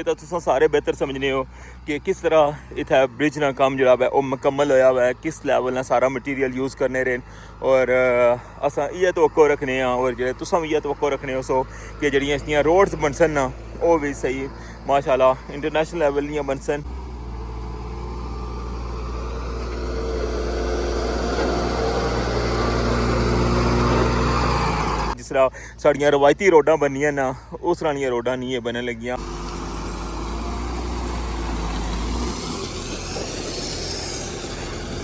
ये तो तुम सारे बेहतर समझने हो कि किस तरह इतना ब्रिज ना कम जो है वो मुकम्मल होया हुआ है, किस लैवल ना सारा मटीरियल यूज़ करने रहे और असा ये तवक्को रखने और जो तुम ये तवक्को रखने हो सो कि जड़ियाँ इसदियाँ रोड्स बनसन ना वो भी सही माशाल्लाह इंटरनेशनल लैवल दियाँ बनसन। जिस तरह साड़ियाँ रवायती रोडां बनियां ना उस तरह दियां रोडां नहीं है बनन लगियां।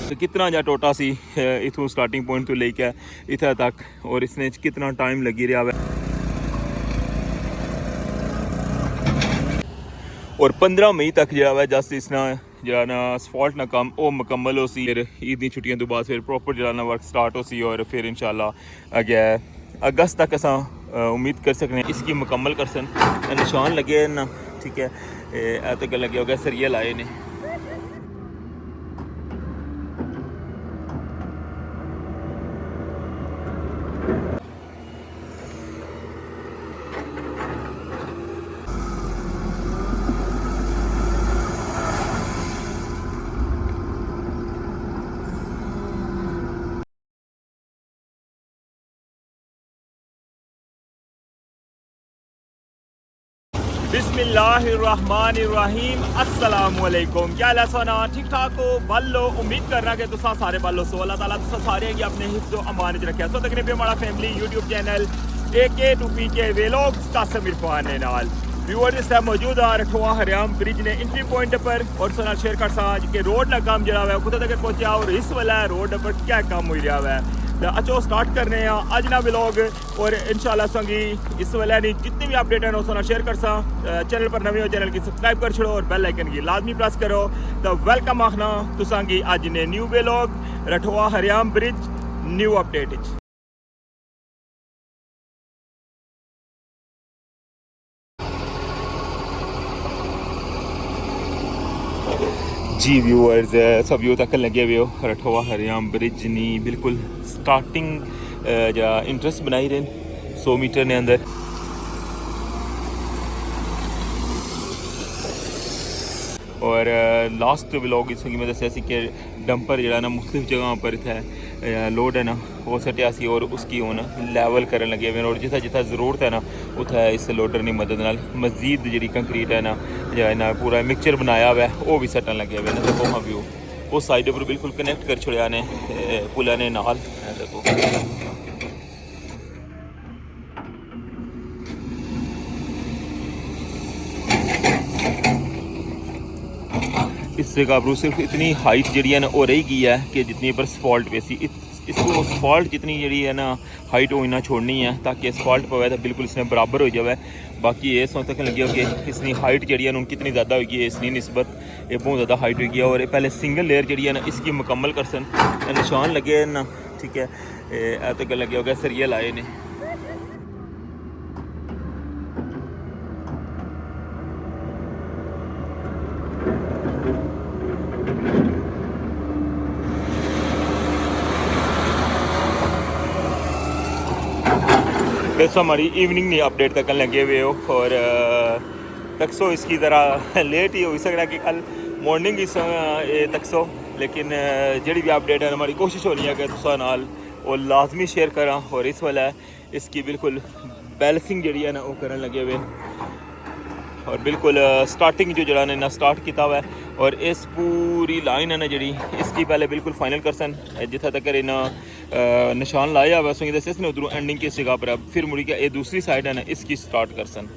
तो कितना जा टोटा सी इथों स्टार्टिंग पॉइंट तो लेके इत्थे तक और इसने कितना टाइम लगी रहा है और 15 मई तक जो है जस्ट इसना जो ना असफाल्ट ना काम वो मुकम्मल हो सी। फिर ईद दी छुट्टियां तो बाद फिर प्रॉपर जो ना वर्क स्टार्ट हो सी और फिर इंशाल्लाह अगे अगस्त तक असा उम्मीद कर सकते हैं इसकी मुकम्मल कर सन। निशान लगे ना ठीक है तो गल लगे हो गया सरिये लाए ने। बिस्मिल्लाहिर्रहमानिर्रहीम अस्सलामुअलैकुम। क्या हाल है सोना ठीक ठाक हो बल्लो उम्मीद करना कि तुसा सारे बल्लो सो अल्लाह ताला तुसा सारे की अपने हिफ्ज़ो अमान च रखे। सो तकने पे हमारा family YouTube channel AK2PK vlogs Qasim Irfan ने नाल व्यूअर्स इस टाइम मौजूद आ रखवा हरियाम ब्रिज ने एंट्री पॉइंट पर और सोना शेयर कर सा कि रोड का काम जरा है कुत्ते तक पहुंचा और इस वाला रोड पर क्या काम हो रहा है तो अच्छो स्टार्ट करने अज ना व्लॉग और इंशाल्लाह संगी इस वाले नहीं जितनी भी अपडेट है सोना शेयर कर सा। चैनल पर नवे हो चैनल की सब्सक्राइब कर छोड़ो और बेल आइकन की लाजमी प्रेस करो तो वेलकम आखना तुसांगी अज ने न्यू व्लॉग रठवा हरियाम ब्रिज न्यू अपडेट। जी व्यूअर्स सब व्यू तक लगे हुए हो रठवा हरियाम ब्रिज नहीं बिल्कुल स्टार्टिंग जा इंटरेस्ट बनाई रहे 100 मीटर ने अंदर और लास्ट व्लॉग इसमें मैं दसिया कि डंपर जो ना मुख्तलिफ जगह पर इतना लोड है ना वो सटिया सी और उसकी हूँ लैवल कर लगे हुए और जिथा जिथा जरूरत है ना उतना इस लोडर की मदद नाल मजीद जी कंक्रीट है ना पूरा मिक्सचर बनाया हुआ है वो भी सटन लगे हुए देखो हाँ व्यू उस साइड पर बिल्कुल कनेक्ट कर छोड़ा ने पुल ने नाल देखो। इस जगह पर सिर्फ इतनी हाइट जी है ना वो रही गई है कि जितनी पर असफाल्ट पे सी इसको असफाल्ट जितनी जी है ना हाइट वो इन्ना छोड़नी है ताकि असफाल्ट पवे तो बिल्कुल इसमें बराबर हो जाए। बाकी ये सोच तक लगे हो कि इसकी हाइट जी है कितनी ज़्यादा होगी इसकी नस्बत ये बहुत ज़्यादा हाइट होगी और पहले सिंगल लेयर जी है ना इसकी मुकम्मल कर सन निशान लगे ना ठीक है तो गल लगे हो गया सरिये लाए ने। वैसे हमारी इवनिंग नहीं अपडेट तक लगे हुए हो और तकसो इसकी ज़रा लेट ही हो सकता है कि कल मॉर्निंग इस तकसो लेकिन जड़ी भी अपडेट है हमारी कोशिश हो रही है कि तुसा नाल वो लाजमी शेयर करा और इस वाला इसकी बिल्कुल बैलेंसिंग जी है ना वो करन लगे हुए और बिल्कुल स्टार्टिंग जो जरा ने ना स्टार्ट किया हुआ है और इस पूरी लाइन है ना जी इसकी पहले बिल्कुल फाइनल कर सन जिथा तक इन्ना निशान लाया हुआ उसमें दस ने उधरों एंडिंग किस जगह पर फिर मुड़ी के ये दूसरी साइड है ना इसकी स्टार्ट कर सन।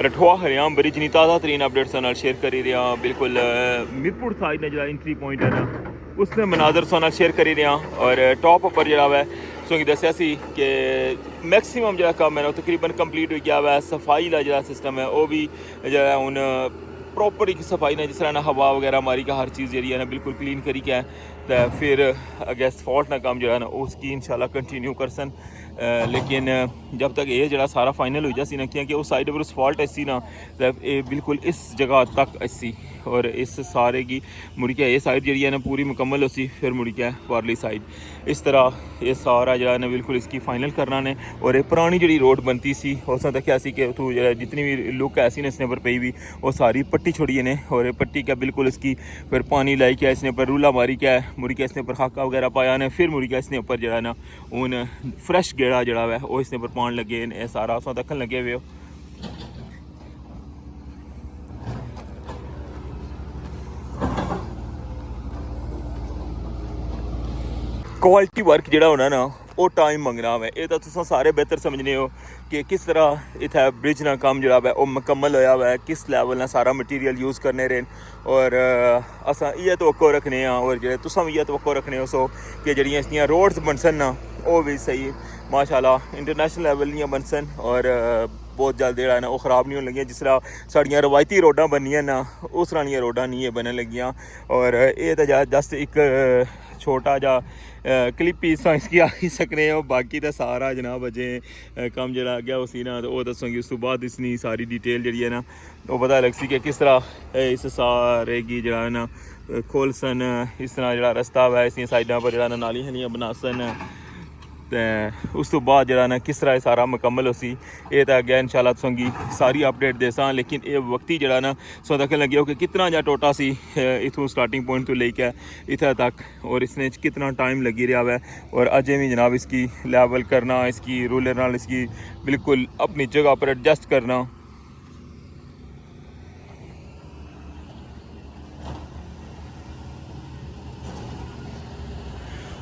रठवा हरियाम ब्रिज नहीं ताज़ा तरीन अपडेट्स नाल शेयर करी रहा बिल्कुल मीरपुर साइड ने जो एंट्री पॉइंट है ना उसने मनाजर नाल शेयर करी रहा और टॉप पर जरा है सो दसिया कि मैक्सीमम जो काम है ना तकरीबन कंप्लीट हो गया है। सफाई का जो सिस्टम है वो भी जो है हूँ प्रॉपर एक सफाई ने जिस तरह ना हवा वगैरह मारी का हर चीज़ जी है ना बिल्कुल क्लीन करी क्या है तो फिर अगे सफॉल्ट ना काम जो ना उसकी इंशाल्लाह कंटिन्यू करसन। लेकिन जब तक ये जरा सारा फाइनल हो जासी ना क्योंकि उस साइड पर सफॉल्ट ऐसी ना ये बिल्कुल इस जगह तक ऐसी और इस सारे की मुड़ के ये साइड जी है ना पूरी मुकम्मल होसी फिर मुड़ के वारली साइड इस तरह ये सारा जो ना बिल्कुल इसकी फाइनल करना ने। और ये पुरानी जी रोड बनती सी उस देखा सी कि उतू जो जितनी भी लुक है सी ना इसने पर पई भी वो सारी पट्टी छोड़ी ने और ये पट्टी क्या बिल्कुल इसकी फिर पानी लाई क्या इसने पर रूला मारी क्या मुड़ के इसने पर खाका वगैरह पाया ने फिर मुड़ के इसने ऊपर जो ना हूँ फ्रैश गेड़ा जड़ा है वो इसने पर पान लगे ने सारा उस दखन लगे हुए हो। क्वालिटी वर्क जो होना ना वो टाइम मंगना है ये तो तुम सारे बेहतर समझने हो कि किस तरह इतना ब्रिज ना काम जो है वो मुकम्मल होया हुआ है किस लैवल ना सारा मटीरियल यूज़ करने रहे और असा ये तवक्को रखने और जो तुम ये तवक्को रखने हो सो कि जड़ियाँ इसलिए रोड्स बनसन ना वो भी सही माशाल्लाह इंटरनेशनल लेवल दियाँ बनसन और बहुत जल्द जो है ना वो ख़राब नहीं होने लगी जिस तरह साड़ियाँ रवायती रोडां बनियां ना उस तरह दियां रोडां नहीं बनने लगियां। और ये तो जस्ट एक छोटा जा क्लिप पीस इसकी आखी सकने हो बाकी तो सारा जनाब अजे कम जरा गया उसी ना तो वो दसूँगी उस तो बाद इसनी सारी डिटेल जी है ना वो पता लग सी कि किस तरह इस सारे की जो है ना खोलसन इस तरह जो रस्ता है इस साइडा पर जो नालियां शलियां बनासन तो उस तो बाद जो ना किस तरह सारा मुकम्मल होसी ये तो अगे इंशाल्लाह तुसेंगी सारी अपडेट देसां। लेकिन ये वक्ती जरा ना सो दखन लगे हो कि कितना जा टोटा सी इथों स्टार्टिंग पॉइंट तो लेके इतना तक और इसने कितना टाइम लगी रहा है और अजे भी जनाब इसकी लेवल करना इसकी रूलर नाल इसकी बिल्कुल अपनी जगह पर एडजस्ट करना।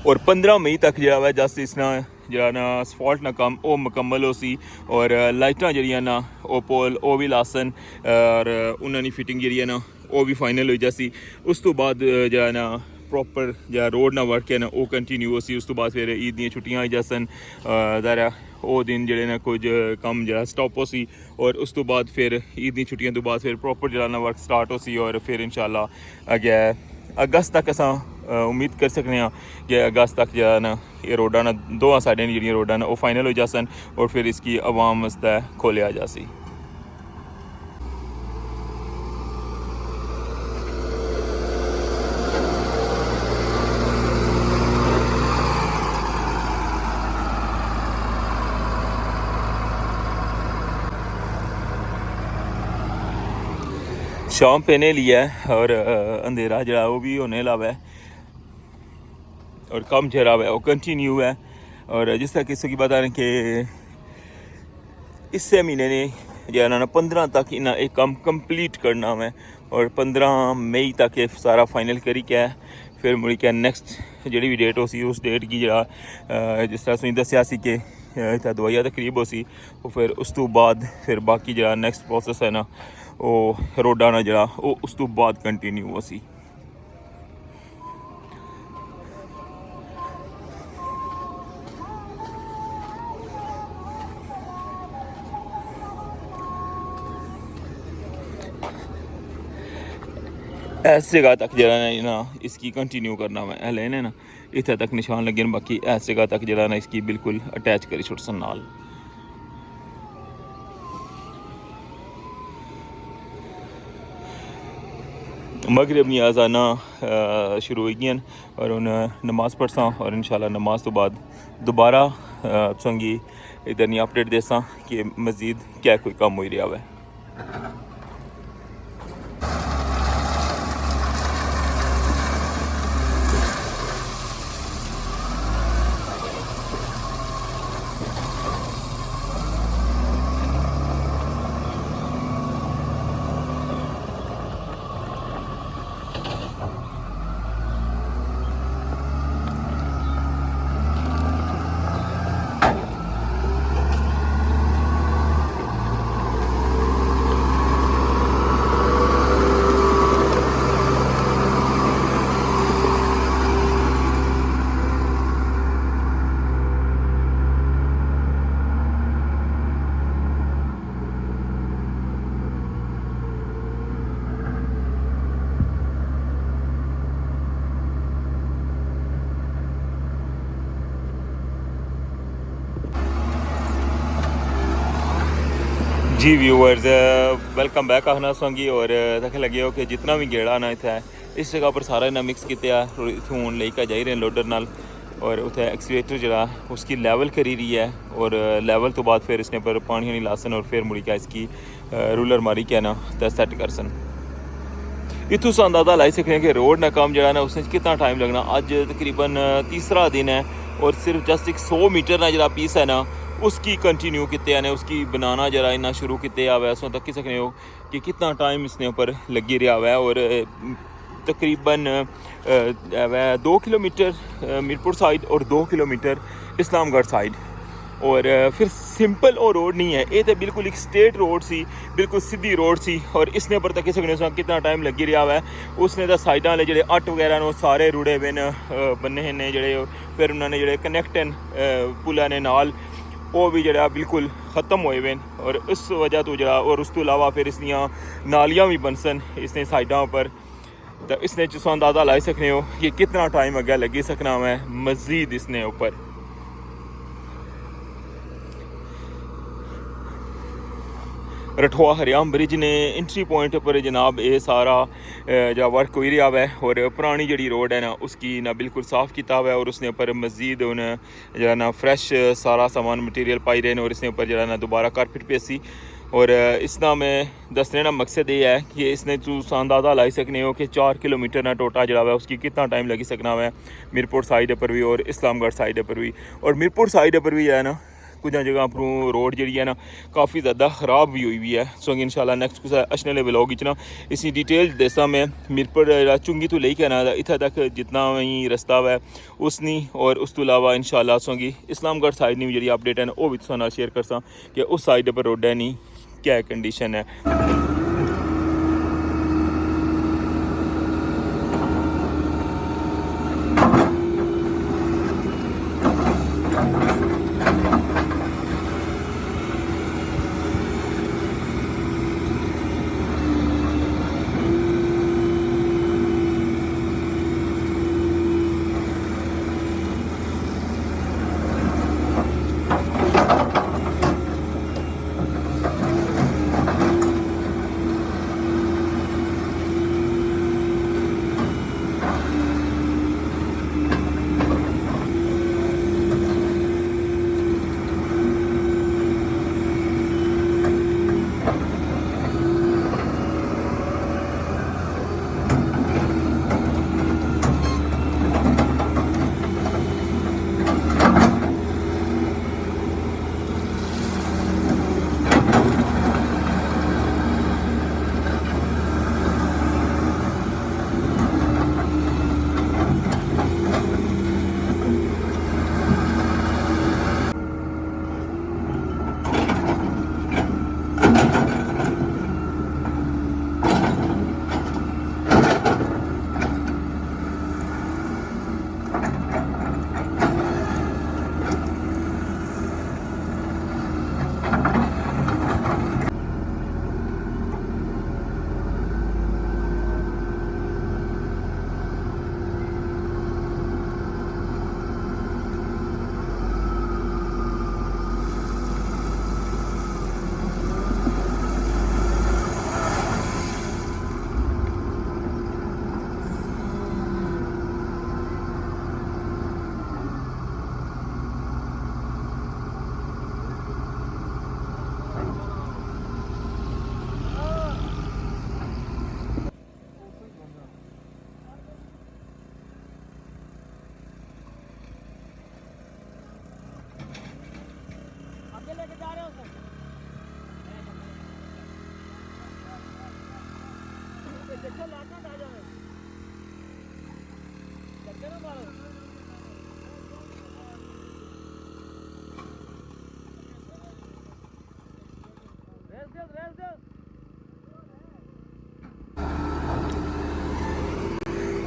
और 15 मई तक जो है जस्ट इसना जो ना असफॉल्ट ना काम वो मुकम्मल हो सी और लाइटां जड़ियां ना वो पोल वो भी लासन और उन्होंने फिटिंग जी है ना वो भी फाइनल हो जासी। उस तो बाद जो है ना प्रॉपर जो रोड ना वर्क है ना वो कंटिन्यू हो सी। उस तो बाद फिर ईद दी छुट्टियां आई जासन ज़रा वो दिन जो ना कुछ कम जो स्टॉप हो सी और उस तो बाद फिर ईद दी छुट्टियां तो बाद फिर प्रॉपर जो ना वर्क स्टार्ट हो सी और फिर इंशाल्लाह अगे अगस्त तक असा उम्मीद कर सकते हैं कि अगस्त तक जो है ना ये रोडा ना दो साइडें जी रोडा ना वो फाइनल हो जासन और फिर इसकी आवाम वास्ते खोलिया जासी। शाम पहने लिया है और अंधेरा जरा वो भी होने लगा है और कम जरा है वो कंटिन्यू है। और जिस तरह किसी की बता रहे कि इससे महीने ने जो है ना 15 तक इन्हें एक काम कंप्लीट करना है और 15 मई तक ये सारा फाइनल करी क्या है फिर मुड़ी क्या नेक्स्ट जी भी डेट हो सी उस डेट की जरा जिस तरह तुम दसिया सी कि इतना दवाइया तकरीब हो सी और फिर उस तो बाद फिर बाकी जरा नेक्स्ट प्रोसेस है ना वो रोडा ना जरा वो उस तो बाद कंटिन्यू हो सी। इस जगह तक जरा ना इसकी कंटिन्यू करना है लेने ना इतने तक निशान लगे बाकी इस जगह तक जरा ना इसकी बिल्कुल अटैच करी छुटसन नाल। मगरिब नी अज़ाना शुरू हो गई और उन नमाज पढ़सा और इंशाल्लाह नमाज तो बाद दोबारा तुसेंगी इधर नहीं अपडेट देसा कि मज़ीद क्या कोई कम हो रहा है। जी व्यूअर्स वेलकम बैक आखना सोंगी और देख लगे हो कि जितना भी गेड़ा ना इतना इस जगह पर सारा इन्हें मिक्स किया इतों लेकर जाई रहे लोडर नाल और उसे एक्सीलेटर जरा उसकी लेवल करी रही है और लेवल तो बाद फिर इसने पर पानी नहीं लासन और फिर मुड़ी क्या इसकी रूलर मारी क्या ना तो सैट कर सन इतों से अंदाजा लाई सकते हैं कि रोड ना काम जरा ना उसने कितना टाइम लगना। अज तकरीबन तीसरा दिन है और सिर्फ जस्ट एक 100 मीटर ना जरा पीस है ना उसकी कंटिन्यू किते ने उसकी बनाना जरा इन्ना शुरू किते हुआ है। सो तक सकते हो कि कितना टाइम इसने ऊपर लगी रहा हुआ है और तकरीबन 2 किलोमीटर मीरपुर साइड और 2 किलोमीटर इस्लामगढ़ साइड और फिर सिंपल और रोड नहीं है ये तो बिल्कुल एक स्ट्रेट रोड सी बिल्कुल सीधी रोड सी और इसने पर तक सकने कितना टाइम लगी रहा है। उसने तो साइडा वाले जो अट वगैरह ने सारे रुड़े हुए ने बने ने जोड़े फिर उन्होंने जोड़े कनैक्ट पुला ने नाल वो भी जरा बिल्कुल ख़त्म होए हुए और इस वजह तो जरा और उस तो अलावा फिर इसलिए नालियाँ भी बनसन इसने साइडों पर तो इसने तुम अंदाज़ा लाई सकते हो कि कितना टाइम अगर लगी सकना मैं मज़ीद इसने ऊपर। रठवा हरियाम ब्रिज ने एंट्री पॉइंट पर जनाब ये सारा जो वर्क हो रहा है और पुरानी जी रोड है ना उसकी ना बिल्कुल साफ़ किया हुआ है और उसने ऊपर मज़ीद उन्हें जरा ना फ्रैश सारा सामान मटीरियल पाई रहे हैं और इसने ऊपर जरा ना दोबारा कारपेट पेसी और इसका मैं दसने का मकसद ये है कि इसने तुम अंदाज़ा लाई सकने हो कि 4 किलोमीटर ना टोटा जरा है उसकी कितना टाइम लगी सकना है मीरपुर साइड पर भी और इस्लामगढ़ साइड पर भी। और मीरपुर साइड पर भी है ना कुछ जगह पर रोड जी है ना काफ़ी ज़्यादा ख़राब भी हुई है। सो इंशाल्लाह नेक्स्ट कुछ अच्छे वाले ब्लॉग ना इसी डिटेल दसा मैं मीरपुर चुंगी तो लेके ना इतना तक जितना ही रस्ता है उसनी और उस तो अलावा इंशाल्लाह सोंगी इस्लामगढ़ साइड नहीं जी अपडेट है वो भी तुम शेयर करसा कि उस साइड पर रोड है नहीं क्या कंडीशन है।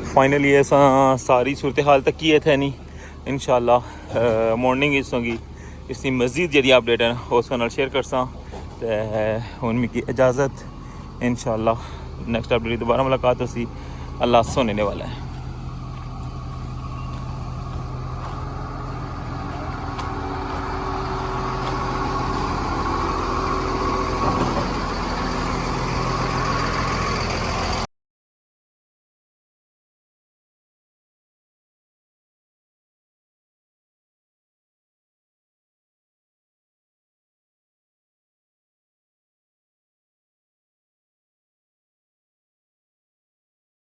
फाइनली ऐसा सारी सूरत हाल तक की थे नहीं इंशाल्लाह मॉर्निंग इस होगी इसकी मज़ीद जी अपडेट है उसके शेयर करसा तो हुन मिगी इजाज़त इंशाल्लाह नेक्स्ट अपडेट दोबारा मुलाकात होसी। अल्लाह सुनने वाला है।